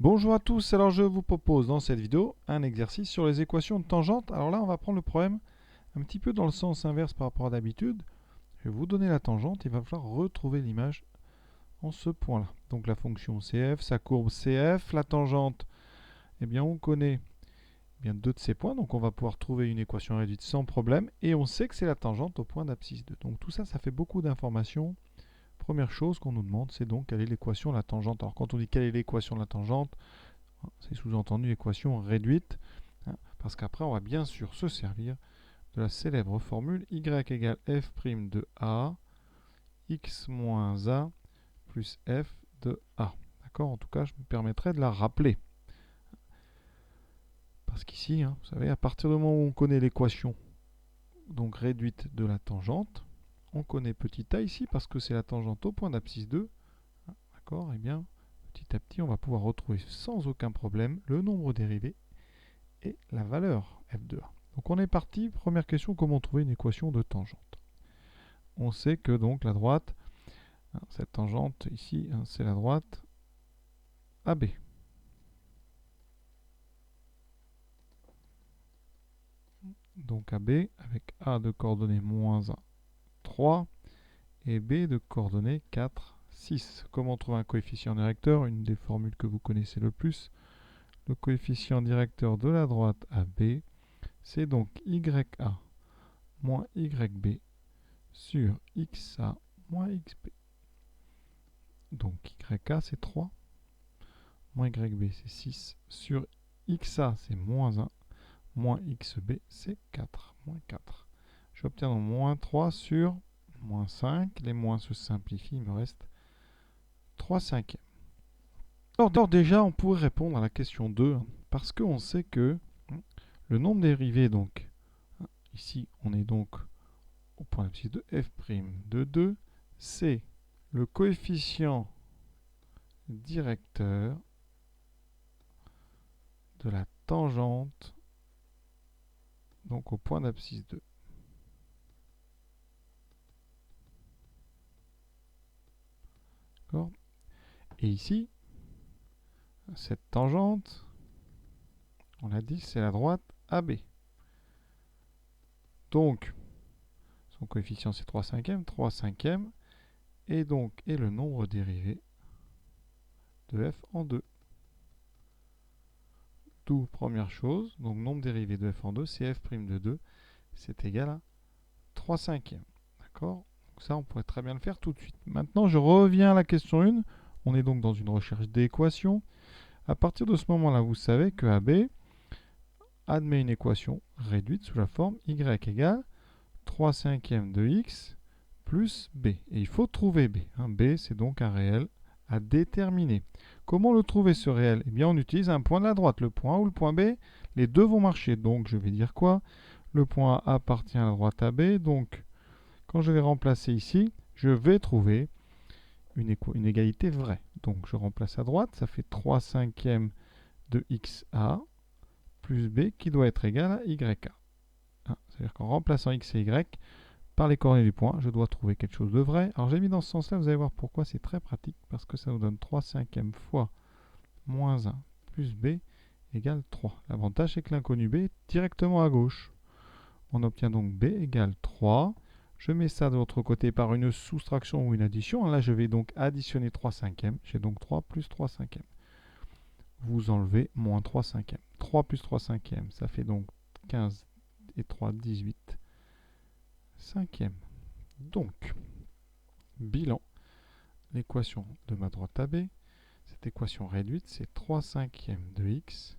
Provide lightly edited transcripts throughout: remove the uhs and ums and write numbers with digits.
Bonjour à tous, alors je vous propose dans cette vidéo un exercice sur les équations de tangente. Alors là on va prendre le problème un petit peu dans le sens inverse par rapport à d'habitude. Je vais vous donner la tangente, il va falloir retrouver l'image en ce point là. Donc la fonction CF, sa courbe CF, la tangente, eh bien on connaît deux de ces points, donc on va pouvoir trouver une équation réduite sans problème, et on sait que c'est la tangente au point d'abscisse 2. Donc tout ça, ça fait beaucoup d'informations. Première chose qu'on nous demande, c'est donc quelle est l'équation de la tangente. Alors quand on dit quelle est l'équation de la tangente, c'est sous-entendu équation réduite, hein, parce qu'après on va bien sûr se servir de la célèbre formule y égale f' de a, x moins a plus f de a. D'accord? En tout cas, je me permettrai de la rappeler. Parce qu'ici, vous savez, à partir du moment où on connaît l'équation donc réduite de la tangente, on connaît petit a ici parce que c'est la tangente au point d'abscisse 2. D'accord? Et bien, petit à petit, on va pouvoir retrouver sans aucun problème le nombre dérivé et la valeur f de a. Donc on est parti, première question, comment trouver une équation de tangente. On sait que donc la droite, cette tangente ici, c'est la droite AB. Donc AB avec A de coordonnées moins 1, 3 et B de coordonnées 4, 6. Comment trouver un coefficient directeur? Une des formules que vous connaissez le plus. Le coefficient directeur de la droite AB, c'est donc YA moins YB sur XA moins XB. Donc YA c'est 3, moins YB c'est 6, sur XA c'est moins 1, moins XB c'est 4, moins 4. J'obtiens donc moins 3 sur moins 5, les moins se simplifient, il me reste 3 cinquièmes. Alors déjà on pourrait répondre à la question 2, parce qu'on sait que le nombre dérivé, donc ici on est donc au point d'abscisse de f' de 2, c'est le coefficient directeur de la tangente donc au point d'abscisse 2. D'accord? Et ici, cette tangente, on l'a dit, c'est la droite AB. Donc, son coefficient c'est 3 cinquièmes, 3 cinquièmes, et donc est le nombre dérivé de f en 2. D'où, première chose, donc nombre dérivé de f en 2, c'est f' de 2, c'est égal à 3 cinquièmes. D'accord? Donc ça, on pourrait très bien le faire tout de suite. Maintenant, je reviens à la question 1. On est donc dans une recherche d'équation. À partir de ce moment-là, vous savez que AB admet une équation réduite sous la forme y égale 3 cinquièmes de x plus b. Et il faut trouver b. B, c'est donc un réel à déterminer. Comment le trouver ce réel? Eh bien, on utilise un point de la droite. Le point A ou le point B, les deux vont marcher. Donc, je vais dire quoi? Le point A appartient à la droite AB. Donc, quand je vais remplacer ici, je vais trouver une égalité vraie. Donc, je remplace à droite. Ça fait 3 cinquièmes de XA plus B qui doit être égal à YA. C'est-à-dire qu'en remplaçant X et Y par les coordonnées du point, je dois trouver quelque chose de vrai. Alors j'ai mis dans ce sens-là, vous allez voir pourquoi c'est très pratique, parce que ça nous donne 3 cinquièmes fois moins 1 plus B égale 3. L'avantage c'est que l'inconnu B est directement à gauche. On obtient donc B égale 3. Je mets ça de l'autre côté par une soustraction ou une addition. Là je vais donc additionner 3 cinquièmes. J'ai donc 3 plus 3 cinquièmes. Vous enlevez moins 3 cinquièmes. 3 plus 3 cinquièmes, ça fait donc 15 et 3, 18 cinquièmes. Donc, bilan, l'équation de ma droite AB, cette équation réduite, c'est 3 cinquièmes de x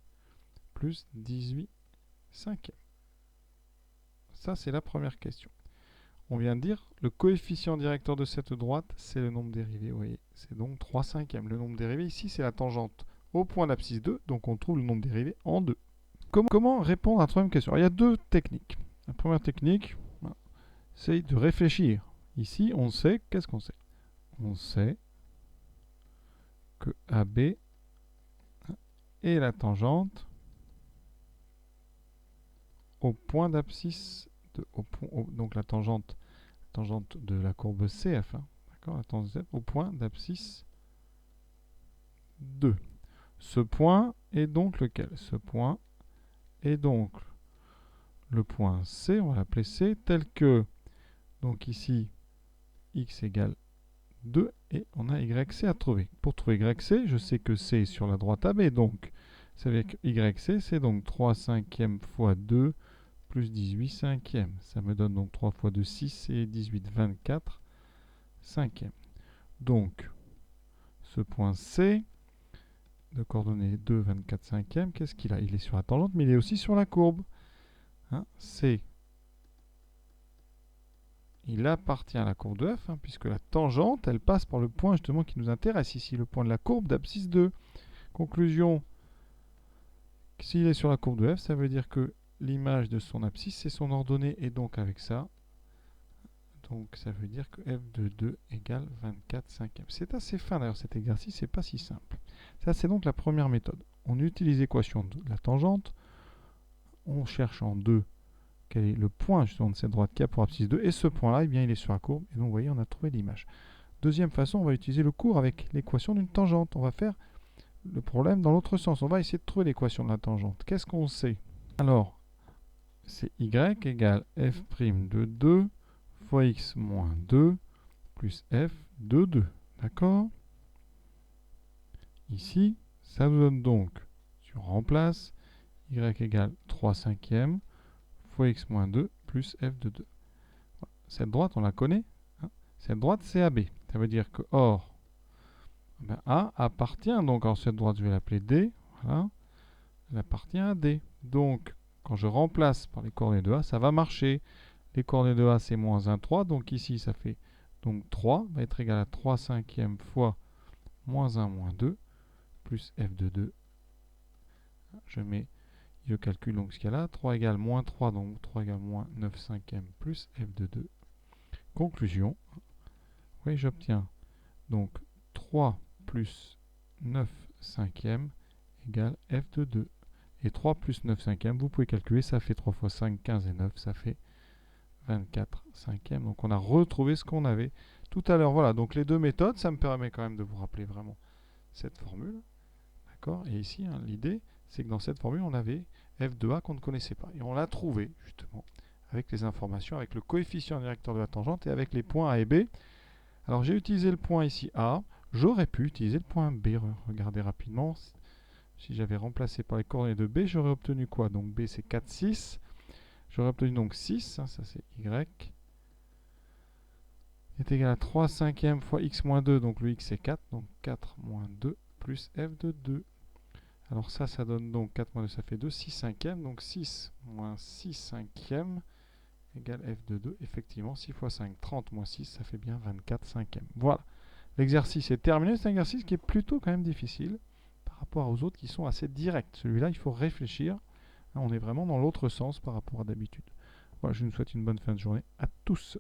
plus 18 cinquièmes. Ça, c'est la première question. On vient de dire, le coefficient directeur de cette droite, c'est le nombre dérivé. Vous voyez, c'est donc 3 cinquièmes. Le nombre dérivé, ici, c'est la tangente au point d'abscisse 2, donc on trouve le nombre dérivé en 2. Comment répondre à la troisième question? Alors, il y a deux techniques. La première technique, c'est de réfléchir. Ici, on sait, qu'est-ce qu'on sait? On sait que AB est la tangente au point d'abscisse, donc la tangente de la courbe CF, d'accord, la tangente au point d'abscisse 2. Ce point est donc lequel? Ce point est donc le point C, on va l'appeler C, tel que, donc ici, x égale 2, et on a YC à trouver. Pour trouver YC, je sais que C est sur la droite AB, donc ça veut dire que YC, c'est donc 3 cinquièmes fois 2 plus 18 cinquièmes. Ça me donne donc 3 fois 2, 6 et 18, 24 cinquièmes. Donc, ce point C, de coordonnées 2, 24 cinquièmes, qu'est-ce qu'il a? Il est sur la tangente, mais il est aussi sur la courbe. Hein, C, il appartient à la courbe de f, puisque la tangente, elle passe par le point justement qui nous intéresse ici, le point de la courbe d'abscisse 2. Conclusion, s'il est sur la courbe de f, ça veut dire que l'image de son abscisse, c'est son ordonnée, et donc avec ça, donc ça veut dire que f de 2 égale 24 cinquièmes. C'est assez fin d'ailleurs cet exercice, c'est pas si simple. Ça c'est donc la première méthode. On utilise l'équation de la tangente, on cherche en 2 quel est le point justement de cette droite qui a pour abscisse 2, et ce point-là, eh bien, il est sur la courbe, et donc vous voyez, on a trouvé l'image. Deuxième façon, on va utiliser le cours avec l'équation d'une tangente. On va faire le problème dans l'autre sens. On va essayer de trouver l'équation de la tangente. Qu'est-ce qu'on sait? Alors, c'est y égale f' de 2 fois x moins 2 plus f de 2. D'accord? Ici, ça nous donne donc, si on remplace, y égale 3 cinquièmes fois x moins 2 plus f de 2. Cette droite, on la connaît. Hein, cette droite, c'est AB. Ça veut dire que, or, ben A appartient, donc, alors cette droite, je vais l'appeler D. Voilà. Elle appartient à D. Donc, quand je remplace par les coordonnées de A, ça va marcher. Les coordonnées de A, c'est moins 1, 3. Donc ici, ça fait donc 3 va être égal à 3 cinquièmes fois moins 1, moins 2, plus f de 2. Je mets, je calcule donc ce qu'il y a là. 3 égale moins 3, donc 3 égale moins 9 cinquièmes plus f de 2. Conclusion. Oui, j'obtiens donc 3 plus 9 cinquièmes égale f de 2. Et 3 plus 9 cinquièmes, vous pouvez calculer, ça fait 3 fois 5, 15 et 9, ça fait 24 cinquièmes. Donc on a retrouvé ce qu'on avait tout à l'heure. Voilà, donc les deux méthodes, ça me permet quand même de vous rappeler vraiment cette formule. D'accord? Et ici, hein, l'idée, c'est que dans cette formule, on avait f de a qu'on ne connaissait pas. Et on l'a trouvé, justement, avec les informations, avec le coefficient directeur de la tangente et avec les points A et B. Alors j'ai utilisé le point ici A. J'aurais pu utiliser le point B. Regardez rapidement. Si j'avais remplacé par les coordonnées de B, j'aurais obtenu quoi? Donc B, c'est 4, 6. J'aurais obtenu donc 6, hein, ça c'est Y, est égal à 3 cinquièmes fois x moins 2, donc le x c'est 4, donc 4 moins 2 plus f de 2. Alors ça donne donc 4 moins 2, ça fait 2, 6 cinquièmes, donc 6 moins 6 cinquièmes égale f de 2. Effectivement, 6 fois 5, 30 moins 6, ça fait bien 24 cinquièmes. Voilà, l'exercice est terminé. C'est un exercice qui est plutôt quand même difficile par rapport aux autres qui sont assez directs. Celui-là, il faut réfléchir. On est vraiment dans l'autre sens par rapport à d'habitude. Voilà, je vous souhaite une bonne fin de journée à tous.